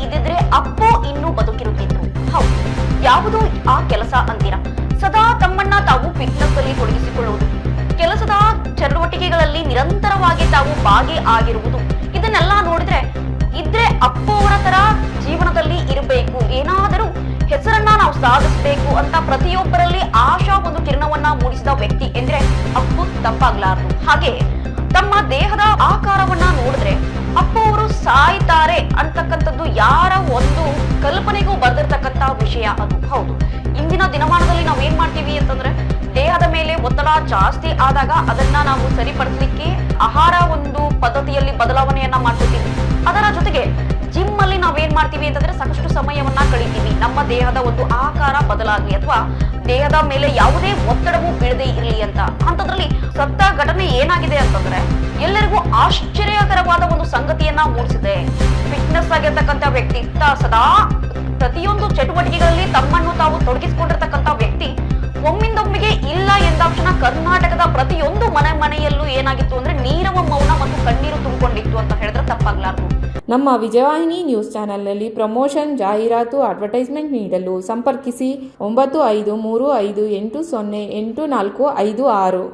ಇದ್ದಿದ್ರೆ ಅಪ್ಪು ಇನ್ನೂ ಬದುಕಿರುತ್ತಿದ್ರು. ಹೌದು, ಯಾವುದು ಆ ಕೆಲಸ ಅಂತೀರಾ? ಸದಾ ತಮ್ಮನ್ನ ತಾವು ಫಿಟ್ನೆಸ್ ಅಲ್ಲಿ ತೊಡಗಿಸಿಕೊಳ್ಳುವುದು, ಕೆಲಸದ ಚಟುವಟಿಕೆಗಳಲ್ಲಿ ನಿರಂತರವಾಗಿ ತಾವು ಭಾಗಿ ಆಗಿರುವುದು, ಇದನ್ನೆಲ್ಲ ನೋಡಿದ್ರೆ ಇದ್ರೆ ಅಪ್ಪು ಅವರ ತರ ಜೀವನದಲ್ಲಿ ಇರಬೇಕು, ಏನಾದರೂ ಹೆಸರನ್ನ ನಾವು ಸಾಧಿಸಬೇಕು ಅಂತ ಪ್ರತಿಯೊಬ್ಬರಲ್ಲಿ ಆಶಾ ಒಂದು ಕಿರಣವನ್ನ ಮೂಡಿಸಿದ ವ್ಯಕ್ತಿ ಎಂದ್ರೆ ಅಪ್ಪು ತಪ್ಪಾಗ್ಲಾರದು. ಹಾಗೆ ತಮ್ಮ ದೇಹದ ಆಕಾರವನ್ನ ನೋಡಿದ್ರೆ ಅಪ್ಪು ಅವರು ಸಾಯ್ತಾರೆ ಅಂತಕ್ಕಂಥದ್ದು ಯಾರ ಒಂದು ಕಲ್ಪನೆಗೂ ಬರ್ದಿರ್ತಕ್ಕಂಥ ವಿಷಯ ಅದು. ಹೌದು, ಇಂದಿನ ದಿನಮಾನದಲ್ಲಿ ನಾವು ಏನ್ ಮಾಡ್ತೀವಿ ಅಂತಂದ್ರೆ ದೇಹದ ಮೇಲೆ ಒತ್ತಡ ಜಾಸ್ತಿ ಆದಾಗ ಅದನ್ನ ನಾವು ಸರಿಪಡಿಸಲಿಕ್ಕೆ ಆಹಾರ ಒಂದು ಪದ್ಧತಿಯಲ್ಲಿ ಬದಲಾವಣೆಯನ್ನ ಮಾಡ್ಕೊತೀವಿ. ಅದರ ಜೊತೆಗೆ ಜಿಮ್ ಅಲ್ಲಿ ನಾವೇನ್ ಮಾಡ್ತೀವಿ ಅಂತಂದ್ರೆ ಸಾಕಷ್ಟು ಸಮಯವನ್ನ ಕಳಿತೀವಿ ನಮ್ಮ ದೇಹದ ಒಂದು ಆಕಾರ ಬದಲಾಗ್ಲಿ ಅಥವಾ ದೇಹದ ಮೇಲೆ ಯಾವುದೇ ಒತ್ತಡವೂ ಬೀಳದೇ ಇರಲಿ ಅಂತ. ಅಂತದ್ರಲ್ಲಿ ಸತ್ತ ಘಟನೆ ಏನಾಗಿದೆ ಅಂತಂದ್ರೆ ಎಲ್ಲರಿಗೂ ಆಶ್ಚರ್ಯಕರವಾದ ಒಂದು ಸಂಗತಿಯನ್ನ ಮೂಡಿಸಿದೆ. ಫಿಟ್ನೆಸ್ ಆಗಿರ್ತಕ್ಕಂಥ ವ್ಯಕ್ತಿ ಸದಾ ಪ್ರತಿಯೊಂದು ಚಟುವಟಿಕೆಗಳಲ್ಲಿ ತಮ್ಮನ್ನು ತಾವು ತೊಡಗಿಸಿಕೊಂಡಿರ್ತಕ್ಕಂಥ ವ್ಯಕ್ತಿ ಒಮ್ಮಿಂದೊಮ್ಮೆಗೆ ಇಲ್ಲ ಎಂದಾಕ್ಷಣ ಕರ್ನಾಟಕದ ಪ್ರತಿಯೊಂದು ಮನೆಯಲ್ಲೂ ಏನಾಗಿತ್ತು ಅಂದ್ರೆ ನೀರವ ಮೌನ ಮತ್ತು ಕಣ್ಣೀರು ತುಂಬಿಕೊಂಡಿತ್ತು ಅಂತ ಹೇಳಿದ್ರೆ ತಪ್ಪಾಗ್ಲಾರ್ದು. ನಮ್ಮ ವಿಜಯವಾಹಿನಿ ನ್ಯೂಸ್ ಚಾನೆಲ್ನಲ್ಲಿ ಪ್ರಮೋಷನ್, ಜಾಹೀರಾತು, ಅಡ್ವರ್ಟೈಸ್ಮೆಂಟ್ ನೀಡಲು ಸಂಪರ್ಕಿಸಿ 9535808456.